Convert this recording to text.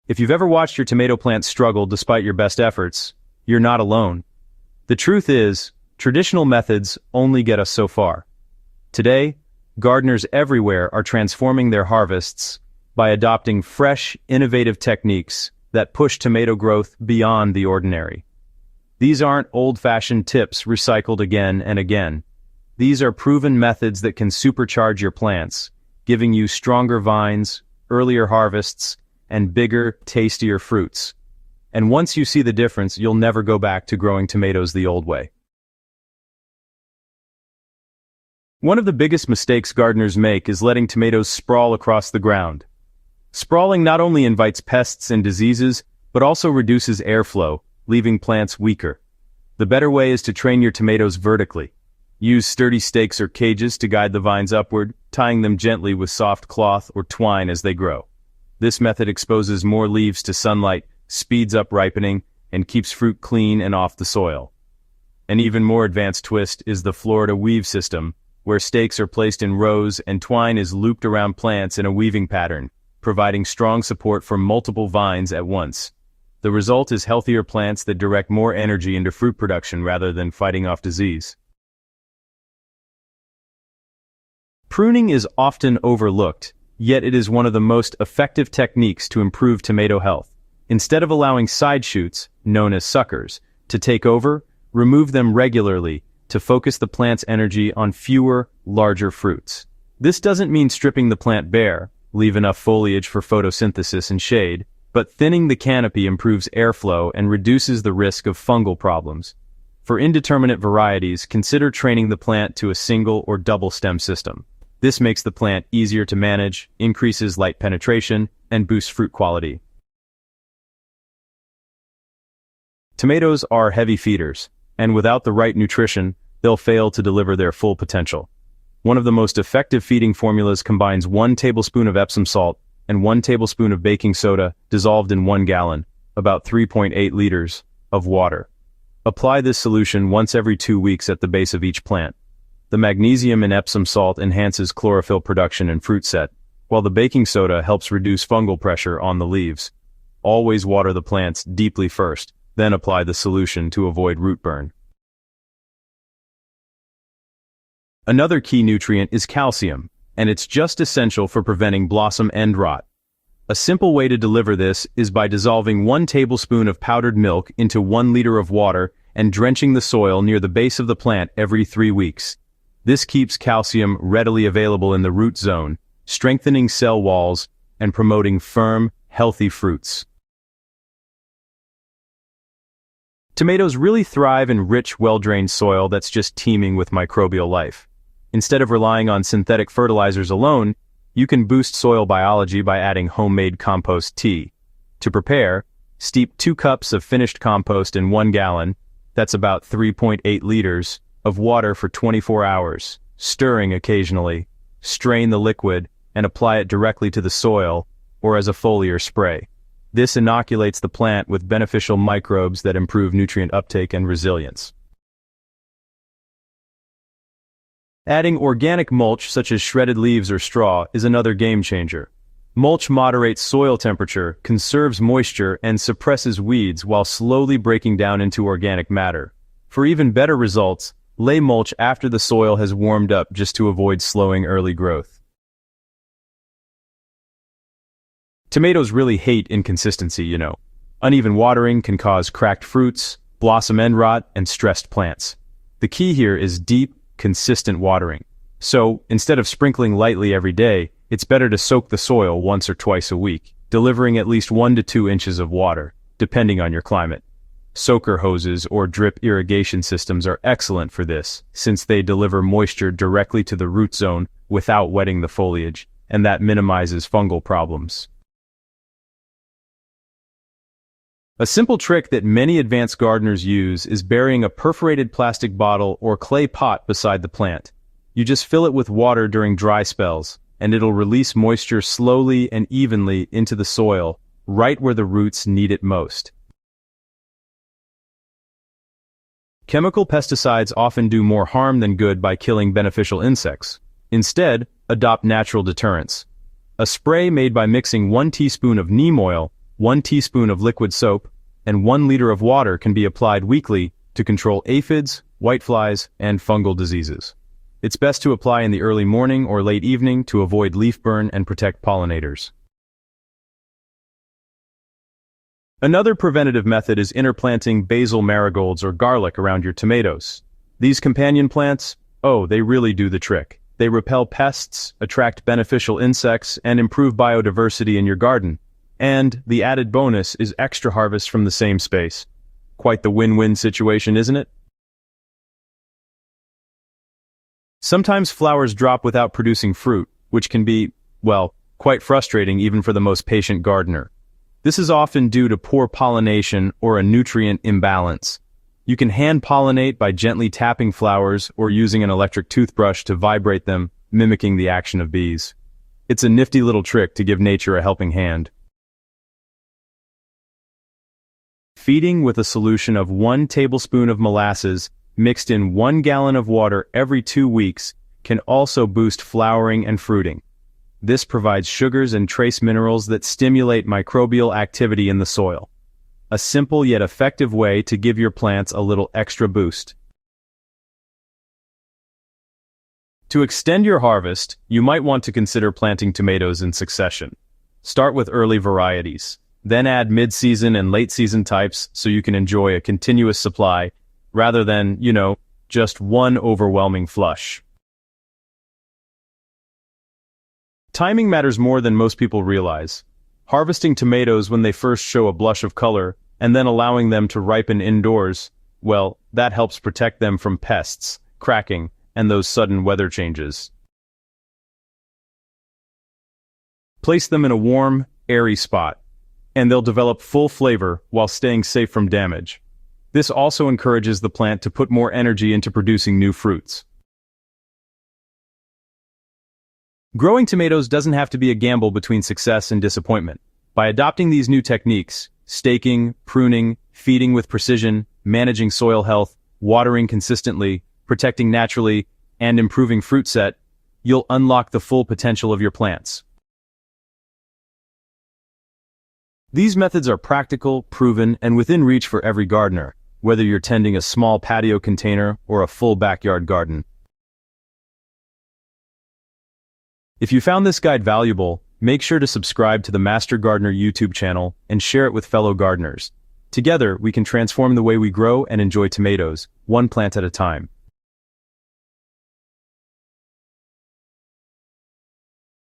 If you've ever watched your tomato plant struggle despite your best efforts, you're not alone. The truth is, traditional methods only get us so far. Today, gardeners everywhere are transforming their harvests by adopting fresh, innovative techniques that push tomato growth beyond the ordinary. These aren't old-fashioned tips recycled again and again. These are proven methods that can supercharge your plants, giving you stronger vines, earlier harvests, and bigger, tastier fruits. And once you see the difference, you'll never go back to growing tomatoes the old way. One of the biggest mistakes gardeners make is letting tomatoes sprawl across the ground. Sprawling not only invites pests and diseases, but also reduces airflow, leaving plants weaker. The better way is to train your tomatoes vertically. Use sturdy stakes or cages to guide the vines upward, tying them gently with soft cloth or twine as they grow. This method exposes more leaves to sunlight, speeds up ripening, and keeps fruit clean and off the soil. An even more advanced twist is the Florida weave system, where stakes are placed in rows and twine is looped around plants in a weaving pattern, providing strong support for multiple vines at once. The result is healthier plants that direct more energy into fruit production rather than fighting off disease. Pruning is often overlooked, yet it is one of the most effective techniques to improve tomato health. Instead of allowing side shoots, known as suckers, to take over, remove them regularly to focus the plant's energy on fewer, larger fruits. This doesn't mean stripping the plant bare, leave enough foliage for photosynthesis and shade, but thinning the canopy improves airflow and reduces the risk of fungal problems. For indeterminate varieties, consider training the plant to a single or double stem system. This makes the plant easier to manage, increases light penetration, and boosts fruit quality. Tomatoes are heavy feeders, and without the right nutrition, they'll fail to deliver their full potential. One of the most effective feeding formulas combines 1 tablespoon of Epsom salt and 1 tablespoon of baking soda dissolved in 1 gallon, about 3.8 liters, of water. Apply this solution once every 2 weeks at the base of each plant. The magnesium in Epsom salt enhances chlorophyll production and fruit set, while the baking soda helps reduce fungal pressure on the leaves. Always water the plants deeply first, then apply the solution to avoid root burn. Another key nutrient is calcium, and it's just essential for preventing blossom end rot. A simple way to deliver this is by dissolving 1 tablespoon of powdered milk into 1 liter of water and drenching the soil near the base of the plant every 3 weeks. This keeps calcium readily available in the root zone, strengthening cell walls and promoting firm, healthy fruits. Tomatoes really thrive in rich, well-drained soil that's just teeming with microbial life. Instead of relying on synthetic fertilizers alone, you can boost soil biology by adding homemade compost tea. To prepare, steep 2 cups of finished compost in 1 gallon, that's about 3.8 liters, of water for 24 hours, stirring occasionally. Strain the liquid and apply it directly to the soil or as a foliar spray. This inoculates the plant with beneficial microbes that improve nutrient uptake and resilience. Adding organic mulch such as shredded leaves or straw is another game changer. Mulch moderates soil temperature, conserves moisture, and suppresses weeds while slowly breaking down into organic matter. For even better results, lay mulch after the soil has warmed up just to avoid slowing early growth. Tomatoes really hate inconsistency, you know. Uneven watering can cause cracked fruits, blossom end rot, and stressed plants. The key here is deep, consistent watering. So, instead of sprinkling lightly every day, it's better to soak the soil once or twice a week, delivering at least 1 to 2 inches of water, depending on your climate. Soaker hoses or drip irrigation systems are excellent for this, since they deliver moisture directly to the root zone without wetting the foliage, and that minimizes fungal problems. A simple trick that many advanced gardeners use is burying a perforated plastic bottle or clay pot beside the plant. You just fill it with water during dry spells, and it'll release moisture slowly and evenly into the soil, right where the roots need it most. Chemical pesticides often do more harm than good by killing beneficial insects. Instead, adopt natural deterrents. A spray made by mixing 1 teaspoon of neem oil 1 teaspoon of liquid soap, and 1 liter of water can be applied weekly to control aphids, whiteflies, and fungal diseases. It's best to apply in the early morning or late evening to avoid leaf burn and protect pollinators. Another preventative method is interplanting basil marigolds or garlic around your tomatoes. These companion plants, they really do the trick. They repel pests, attract beneficial insects, and improve biodiversity in your garden. And the added bonus is extra harvest from the same space. Quite the win-win situation, isn't it? Sometimes flowers drop without producing fruit, which can be, quite frustrating even for the most patient gardener. This is often due to poor pollination or a nutrient imbalance. You can hand pollinate by gently tapping flowers or using an electric toothbrush to vibrate them, mimicking the action of bees. It's a nifty little trick to give nature a helping hand. Feeding with a solution of 1 tablespoon of molasses mixed in 1 gallon of water every 2 weeks can also boost flowering and fruiting. This provides sugars and trace minerals that stimulate microbial activity in the soil. A simple yet effective way to give your plants a little extra boost. To extend your harvest, you might want to consider planting tomatoes in succession. Start with early varieties, then add mid-season and late-season types so you can enjoy a continuous supply rather than, just one overwhelming flush. Timing matters more than most people realize. Harvesting tomatoes when they first show a blush of color and then allowing them to ripen indoors, that helps protect them from pests, cracking, and those sudden weather changes. Place them in a warm, airy spot, and they'll develop full flavor while staying safe from damage. This also encourages the plant to put more energy into producing new fruits. Growing tomatoes doesn't have to be a gamble between success and disappointment. By adopting these new techniques, staking, pruning, feeding with precision, managing soil health, watering consistently, protecting naturally, and improving fruit set, you'll unlock the full potential of your plants. These methods are practical, proven, and within reach for every gardener, whether you're tending a small patio container or a full backyard garden. If you found this guide valuable, make sure to subscribe to the Master Gardener YouTube channel and share it with fellow gardeners. Together, we can transform the way we grow and enjoy tomatoes, one plant at a time.